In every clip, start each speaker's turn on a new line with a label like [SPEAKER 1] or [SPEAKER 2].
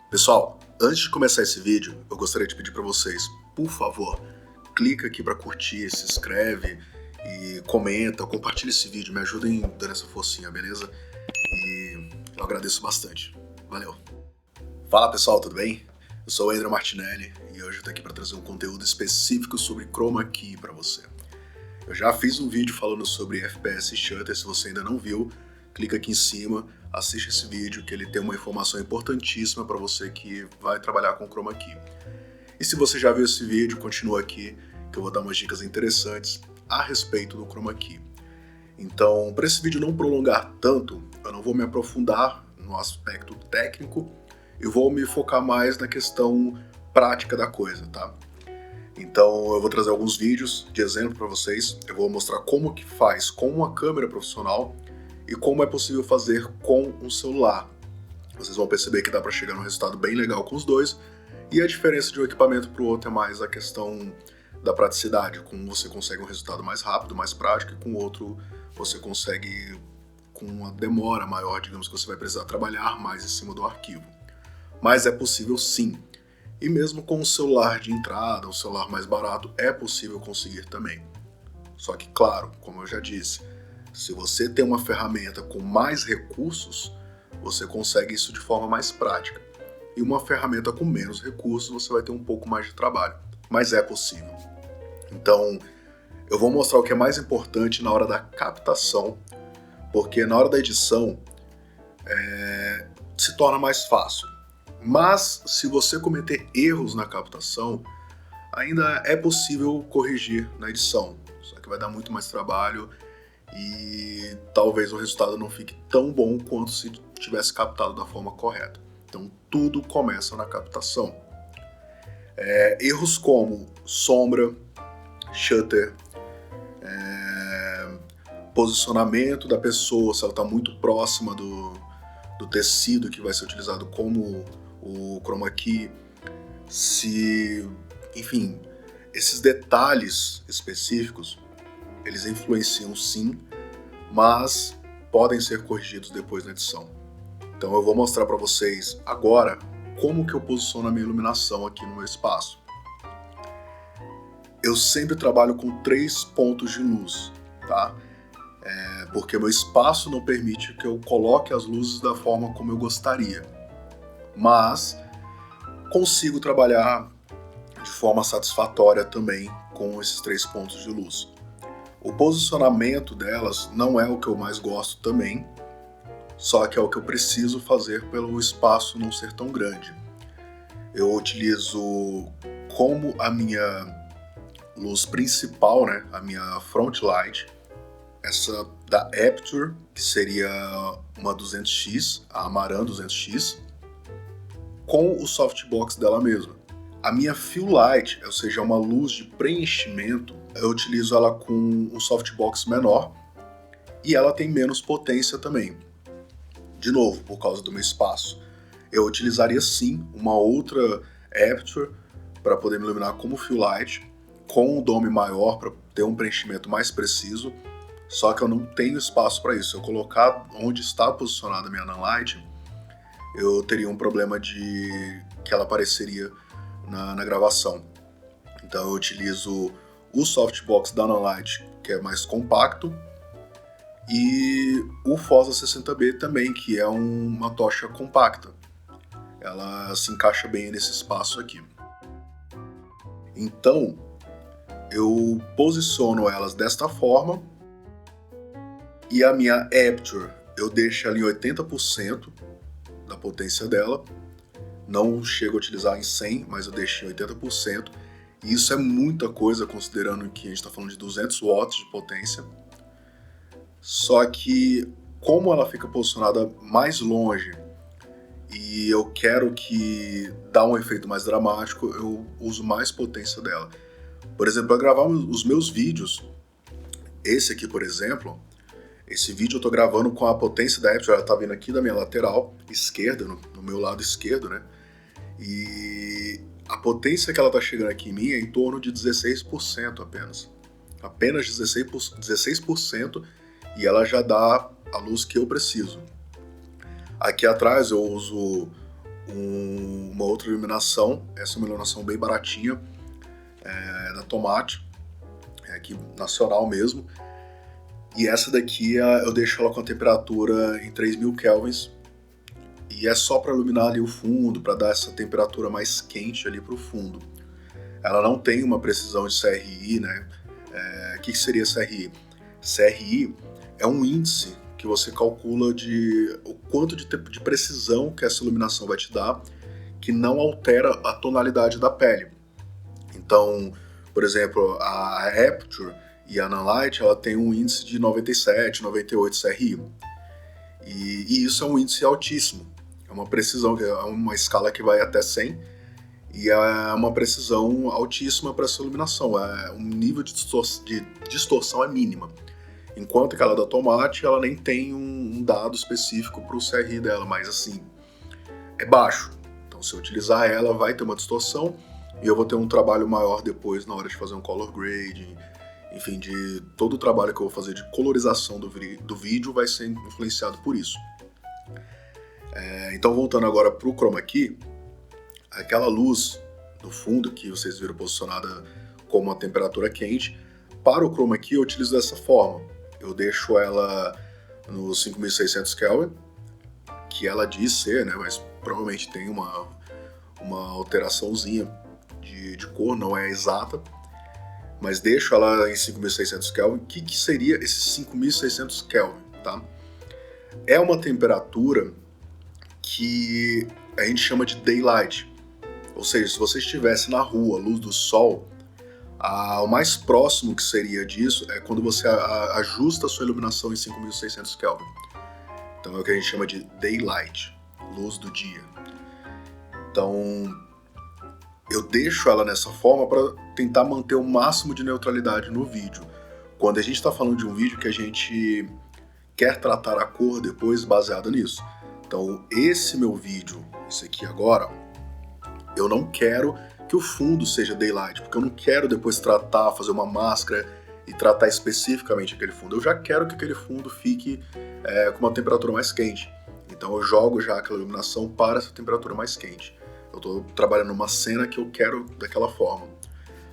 [SPEAKER 1] Pessoal, antes de começar esse vídeo, eu gostaria de pedir para vocês, por favor, clica aqui para curtir, se inscreve e comenta, compartilha esse vídeo, me ajudem dando essa forcinha, beleza? E eu agradeço bastante. Valeu! Fala pessoal, tudo bem? Eu sou o André Martinelli e hoje eu tô aqui para trazer um conteúdo específico sobre Chroma Key para você. Eu já fiz um vídeo falando sobre FPS e Shutter, se você ainda não viu, clica aqui em cima, assiste esse vídeo que ele tem uma informação importantíssima para você que vai trabalhar com Chroma Key. E se você já viu esse vídeo, continua aqui que eu vou dar umas dicas interessantes a respeito do Chroma Key. Então, para esse vídeo não prolongar tanto, eu não vou me aprofundar no aspecto técnico e vou me focar mais na questão prática da coisa, tá? Então eu vou trazer alguns vídeos de exemplo para vocês, eu vou mostrar como que faz com uma câmera profissional e como é possível fazer com um celular. Vocês vão perceber que dá para chegar num resultado bem legal com os dois, e a diferença de um equipamento para o outro é mais a questão da praticidade, com um você consegue um resultado mais rápido, mais prático, e com o outro você consegue com uma demora maior, digamos que você vai precisar trabalhar mais em cima do arquivo. Mas é possível sim. E mesmo com um celular de entrada, um celular mais barato, é possível conseguir também. Só que, claro, como eu já disse, se você tem uma ferramenta com mais recursos, você consegue isso de forma mais prática. E uma ferramenta com menos recursos, você vai ter um pouco mais de trabalho. Mas é possível. Então, eu vou mostrar o que é mais importante na hora da captação, porque na hora da edição se torna mais fácil. Mas, se você cometer erros na captação, ainda é possível corrigir na edição. Só que vai dar muito mais trabalho e talvez o resultado não fique tão bom quanto se tivesse captado da forma correta. Então, tudo começa na captação. Erros como sombra, shutter, posicionamento da pessoa, se ela está muito próxima do tecido que vai ser utilizado como o Chroma Key, enfim, esses detalhes específicos, eles influenciam sim, mas podem ser corrigidos depois na edição. Então eu vou mostrar para vocês agora como que eu posiciono a minha iluminação aqui no meu espaço. Eu sempre trabalho com 3 pontos de luz, tá? Porque meu espaço não permite que eu coloque as luzes da forma como eu gostaria. Mas consigo trabalhar de forma satisfatória também com esses 3 pontos de luz. O posicionamento delas não é o que eu mais gosto também, só que é o que eu preciso fazer pelo espaço não ser tão grande. Eu utilizo como a minha luz principal, né, a minha front light, essa da Aputure, que seria uma 200x, a Amaran 200x, com o softbox dela mesma. A minha fill light, ou seja, uma luz de preenchimento, eu utilizo ela com um softbox menor e ela tem menos potência também. De novo, por causa do meu espaço. Eu utilizaria sim uma outra Aputure para poder me iluminar como fill light, com um dome maior para ter um preenchimento mais preciso, só que eu não tenho espaço para isso. Se eu colocar onde está posicionada a minha Nanlite, eu teria um problema de que ela apareceria na gravação. Então eu utilizo o softbox da Nanlite, que é mais compacto, e o Fosa 60B também, que é uma tocha compacta. Ela se encaixa bem nesse espaço aqui. Então eu posiciono elas desta forma, e a minha Aputure eu deixo ali em 80% da potência dela. Não chego a utilizar em 100, mas eu deixo em 80%. E isso é muita coisa, considerando que a gente está falando de 200 watts de potência. Só que, como ela fica posicionada mais longe e eu quero que dá um efeito mais dramático, eu uso mais potência dela. Por exemplo, para gravar os meus vídeos, esse aqui, por exemplo, esse vídeo eu tô gravando com a potência da Aputure, ela tá vindo aqui da minha lateral esquerda, no meu lado esquerdo, né? E a potência que ela tá chegando aqui em mim é em torno de 16% apenas. Apenas 16%, e ela já dá a luz que eu preciso. Aqui atrás eu uso uma outra iluminação. Essa é uma iluminação bem baratinha, da Tomate, aqui nacional mesmo. E essa daqui eu deixo ela com a temperatura em 3000 kelvins, e é só para iluminar ali o fundo, para dar essa temperatura mais quente ali para o fundo. Ela não tem uma precisão de CRI, né? O que seria CRI? CRI é um índice que você calcula o quanto de precisão que essa iluminação vai te dar, que não altera a tonalidade da pele. Então, por exemplo, a Aperture e a Nonlight, ela tem um índice de 97, 98 CRI. E isso é um índice altíssimo. É uma precisão, é uma escala que vai até 100, e é uma precisão altíssima para essa iluminação. Um nível de distorção é mínima. Enquanto que ela da Tomate, ela nem tem um dado específico para o CRI dela, mas assim, é baixo. Então, se eu utilizar ela, vai ter uma distorção, e eu vou ter um trabalho maior depois na hora de fazer um color grading. Enfim, de todo o trabalho que eu vou fazer de colorização do vídeo vai ser influenciado por isso. Então, voltando agora para o chroma key, aquela luz do fundo que vocês viram posicionada com uma temperatura quente, para o chroma key eu utilizo dessa forma. Eu deixo ela no 5600 Kelvin, que ela diz ser, né, mas provavelmente tem uma alteraçãozinha de cor, não é exata, mas deixo ela em 5600 Kelvin. O que seria esse 5600 Kelvin, tá? É uma temperatura que a gente chama de daylight, ou seja, se você estivesse na rua, luz do sol, o mais próximo que seria disso é quando você ajusta a sua iluminação em 5600 Kelvin. Então é o que a gente chama de daylight, luz do dia. Então eu deixo ela nessa forma para tentar manter o máximo de neutralidade no vídeo. Quando a gente está falando de um vídeo que a gente quer tratar a cor depois baseado nisso. Então esse meu vídeo, esse aqui agora, eu não quero que o fundo seja daylight, porque eu não quero depois fazer uma máscara e tratar especificamente aquele fundo. Eu já quero que aquele fundo fique com uma temperatura mais quente. Então eu jogo já aquela iluminação para essa temperatura mais quente. Eu estou trabalhando numa cena que eu quero daquela forma.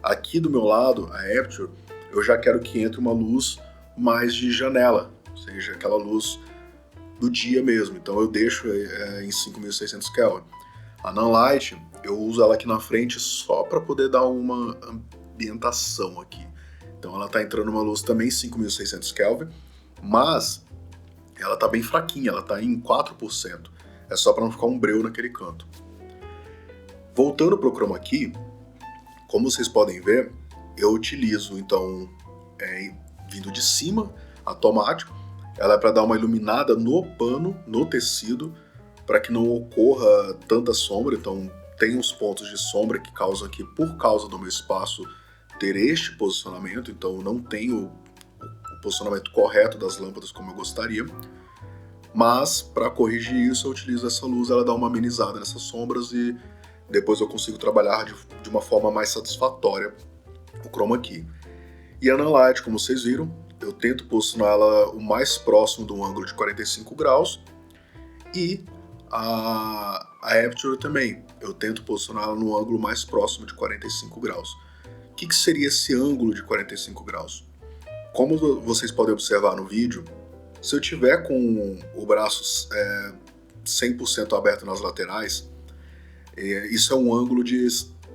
[SPEAKER 1] Aqui do meu lado, a Aperture, eu já quero que entre uma luz mais de janela, ou seja, aquela luz do dia mesmo. Então eu deixo em 5600 Kelvin. A Nonlight, eu uso ela aqui na frente só para poder dar uma ambientação aqui. Então ela está entrando uma luz também em 5600 Kelvin, mas ela está bem fraquinha, ela está em 4%. É só para não ficar um breu naquele canto. Voltando para o chroma key, como vocês podem ver, eu utilizo então, vindo de cima, automático. Ela é para dar uma iluminada no pano, no tecido, para que não ocorra tanta sombra. Então tem uns pontos de sombra que causam aqui, por causa do meu espaço, ter este posicionamento. Então não tenho o posicionamento correto das lâmpadas como eu gostaria. Mas para corrigir isso eu utilizo essa luz, ela dá uma amenizada nessas sombras e depois eu consigo trabalhar de uma forma mais satisfatória o chroma key. E a Nonlight, como vocês viram, eu tento posicionar ela o mais próximo de um ângulo de 45 graus, e a Aperture também, eu tento posicionar ela no ângulo mais próximo de 45 graus. O que seria esse ângulo de 45 graus? Como vocês podem observar no vídeo, se eu tiver com o braço 100% aberto nas laterais, isso é um ângulo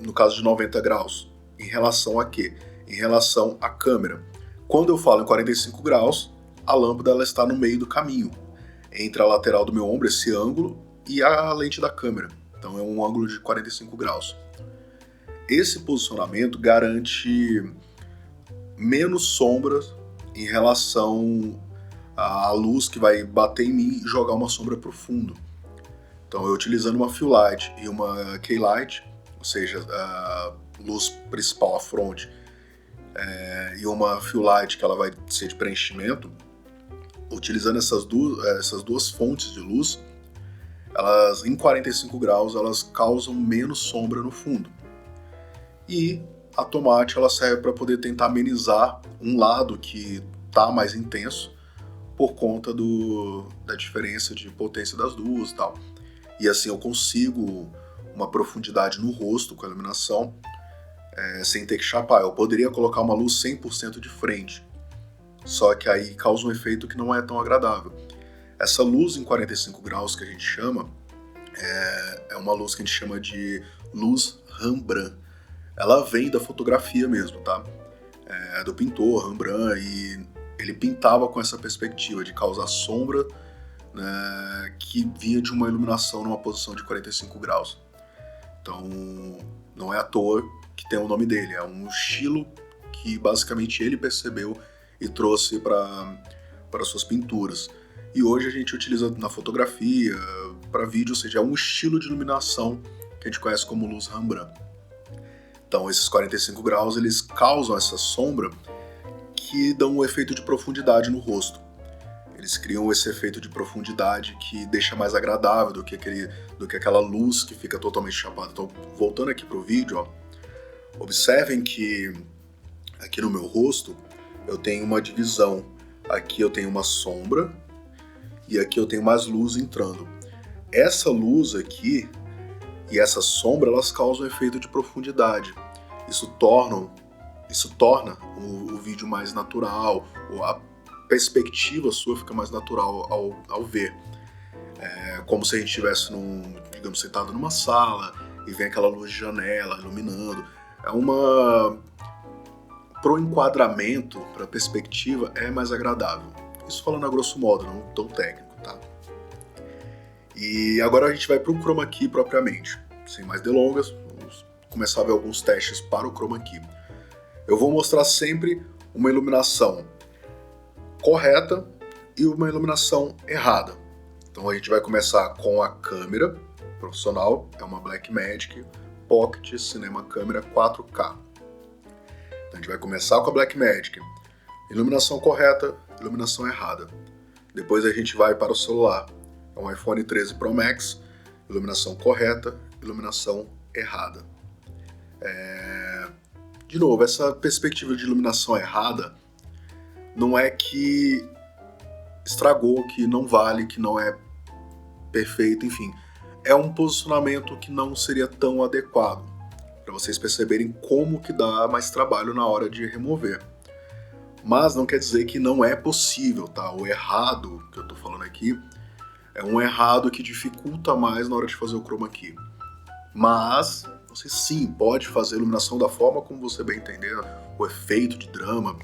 [SPEAKER 1] no caso de 90 graus. Em relação a quê? Em relação à câmera. Quando eu falo em 45 graus, a lâmpada ela está no meio do caminho, entre a lateral do meu ombro, esse ângulo, e a lente da câmera. Então é um ângulo de 45 graus. Esse posicionamento garante menos sombras em relação à luz que vai bater em mim e jogar uma sombra para o fundo. Então eu utilizando uma fill light e uma key light, ou seja, a luz principal à fronte, e uma fill light que ela vai ser de preenchimento, utilizando essas duas fontes de luz, elas em 45 graus elas causam menos sombra no fundo. E a Tomate ela serve para poder tentar amenizar um lado que está mais intenso por conta da diferença de potência das duas e tal. e assim eu consigo uma profundidade no rosto com a iluminação sem ter que chapar. Eu poderia colocar uma luz 100% de frente, só que aí causa um efeito que não é tão agradável. Essa luz em 45 graus que a gente chama, é uma luz que a gente chama de luz Rembrandt. Ela vem da fotografia mesmo, tá? É do pintor Rembrandt, e ele pintava com essa perspectiva de causar sombra, né, que vinha de uma iluminação numa posição de 45 graus. Então, não é à toa que tem o nome dele, é um estilo que basicamente ele percebeu e trouxe para suas pinturas. E hoje a gente utiliza na fotografia, para vídeo, ou seja, é um estilo de iluminação que a gente conhece como luz Rembrandt. Então, esses 45 graus, eles causam essa sombra que dão um efeito de profundidade no rosto. Eles criam esse efeito de profundidade que deixa mais agradável do que aquela luz que fica totalmente chapada. Então, voltando aqui pro vídeo, ó, observem que aqui no meu rosto eu tenho uma divisão. Aqui eu tenho uma sombra e aqui eu tenho mais luz entrando. Essa luz aqui e essa sombra, elas causam um efeito de profundidade. Isso torna o vídeo mais natural, ou a perspectiva sua fica mais natural ao ver. É como se a gente estivesse, digamos, sentado numa sala e vem aquela luz de janela iluminando. Pro enquadramento, pra perspectiva, é mais agradável. Isso falando a grosso modo, não tão técnico, tá? E agora a gente vai pro chroma key propriamente. Sem mais delongas, vamos começar a ver alguns testes para o chroma key. Eu vou mostrar sempre uma iluminação correta e uma iluminação errada. Então a gente vai começar com a câmera profissional, é uma Blackmagic Pocket Cinema Camera 4K. Então a gente vai começar com a Blackmagic, iluminação correta, iluminação errada. Depois a gente vai para o celular, é um iPhone 13 Pro Max, iluminação correta, iluminação errada. De novo, essa perspectiva de iluminação errada não é que estragou, que não vale, que não é perfeito, enfim. É um posicionamento que não seria tão adequado, para vocês perceberem como que dá mais trabalho na hora de remover. Mas não quer dizer que não é possível, tá? O errado que eu tô falando aqui é um errado que dificulta mais na hora de fazer o chroma key. Mas você sim pode fazer a iluminação da forma como você bem entender, o efeito de drama.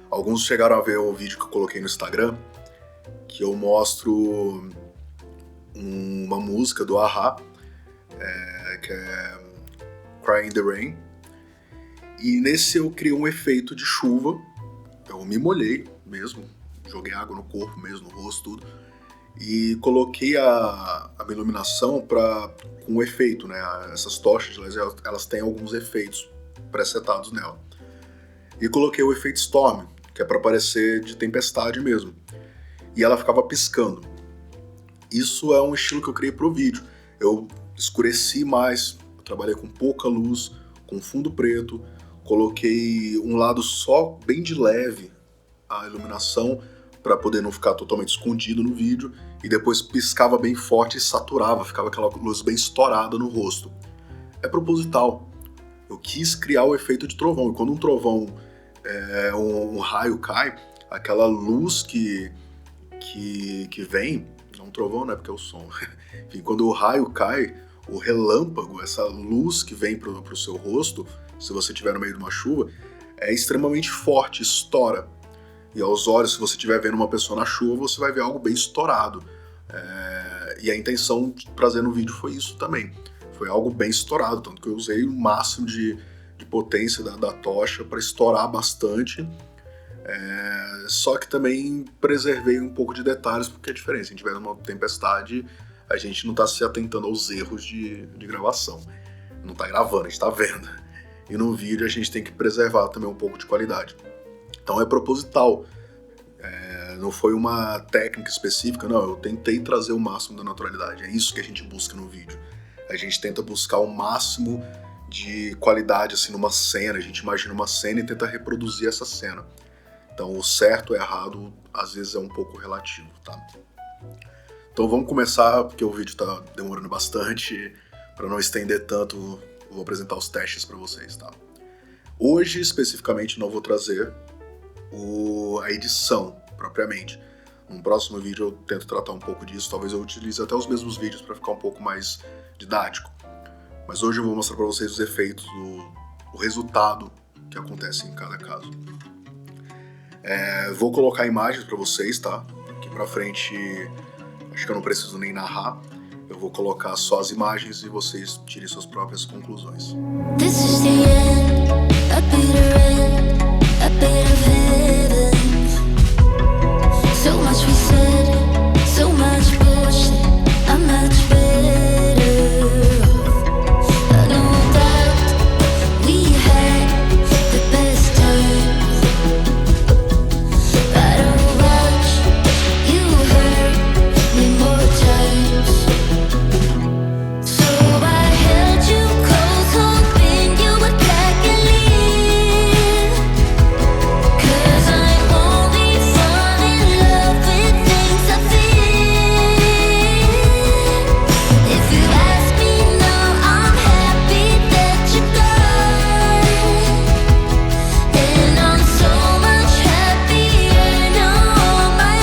[SPEAKER 1] Alguns chegaram a ver o vídeo que eu coloquei no Instagram, que eu mostro uma música do A-ha, que é Cry in the Rain. E nesse eu criei um efeito de chuva, eu me molhei mesmo, joguei água no corpo mesmo, no rosto, tudo. E coloquei a minha iluminação com um efeito, né? Essas tochas de laser, elas têm alguns efeitos presetados nela. E coloquei o efeito Storm, que é para parecer de tempestade mesmo. E ela ficava piscando. Isso é um estilo que eu criei pro vídeo. Eu escureci mais, eu trabalhei com pouca luz, com fundo preto, coloquei um lado só bem de leve a iluminação, para poder não ficar totalmente escondido no vídeo, e depois piscava bem forte e saturava, ficava aquela luz bem estourada no rosto. É proposital. Eu quis criar o efeito de trovão, e quando um trovão, um raio cai, aquela luz que vem, não um trovão, né, porque é o som, enfim, quando o raio cai, o relâmpago, essa luz que vem pro seu rosto, se você estiver no meio de uma chuva, é extremamente forte, estoura. E aos olhos, se você estiver vendo uma pessoa na chuva, você vai ver algo bem estourado. E a intenção de trazer no vídeo foi isso também. Foi algo bem estourado, tanto que eu usei o máximo de potência da tocha para estourar bastante. Só que também preservei um pouco de detalhes, porque é diferente. Se a gente tiver numa tempestade, a gente não está se atentando aos erros de gravação. Não está gravando, a gente está vendo. E no vídeo a gente tem que preservar também um pouco de qualidade. Então é proposital, não foi uma técnica específica, não, eu tentei trazer o máximo da naturalidade, é isso que a gente busca no vídeo. A gente tenta buscar o máximo de qualidade assim, numa cena, a gente imagina uma cena e tenta reproduzir essa cena. Então o certo e errado às vezes é um pouco relativo, tá? Então vamos começar, porque o vídeo tá demorando bastante. Para não estender tanto, eu vou apresentar os testes para vocês, tá? Hoje, especificamente, não vou trazer a edição, propriamente. No próximo vídeo eu tento tratar um pouco disso, talvez eu utilize até os mesmos vídeos para ficar um pouco mais didático. Mas hoje eu vou mostrar para vocês os efeitos, o resultado que acontece em cada caso. Vou colocar imagens para vocês, tá? Aqui pra frente, acho que eu não preciso nem narrar. Eu vou colocar só as imagens e vocês tirem suas próprias conclusões.
[SPEAKER 2] This is the end, a bitter end, a bit of heaven. So much we said, so much bullshit, I'm much better off. No doubt we had the best times, but I'll watch you hurt me more times. So I held you close, hoping you would back and leave. 'Cause I only fall in love with things I feel. If you ask me now, I'm happy that you're gone. And I'm so much happier now on my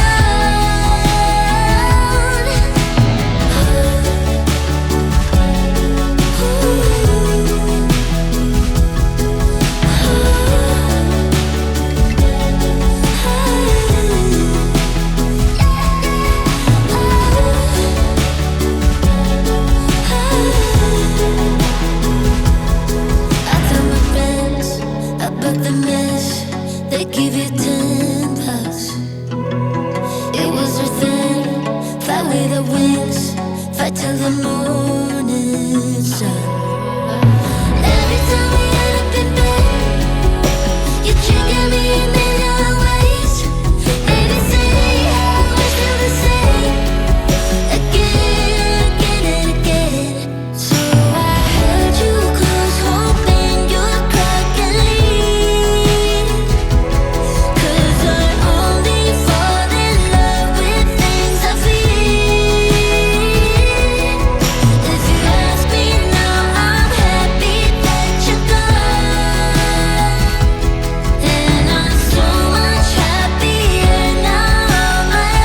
[SPEAKER 2] I tell my friends about the mess, they give you 10 bucks. It was her thing, fly with the winds, fight till the morning sun. Every time we end up in bed, you trigger me in million ways. Maybe say how we're still the same, again and again. So I held you close, hoping you'd crack and leave. 'Cause I only fall in love with things I feel. If you ask me now, I'm happy that you're gone. And I'm so much happier now on my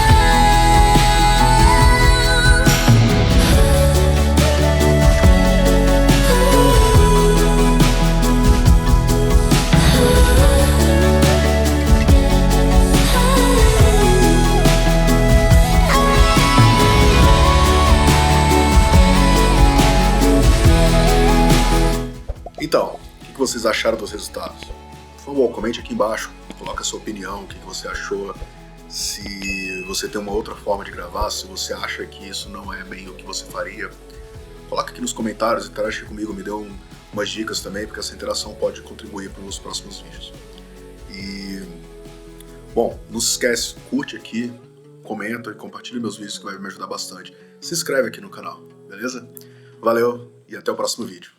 [SPEAKER 1] Então, o que vocês acharam dos resultados? Por favor, comente aqui embaixo, coloque a sua opinião, o que você achou, se você tem uma outra forma de gravar, se você acha que isso não é bem o que você faria. Coloque aqui nos comentários, interage comigo, me dê umas dicas também, porque essa interação pode contribuir para os próximos vídeos. E, bom, não se esquece, curte aqui, comenta e compartilha meus vídeos que vai me ajudar bastante. Se inscreve aqui no canal, beleza? Valeu e até o próximo vídeo.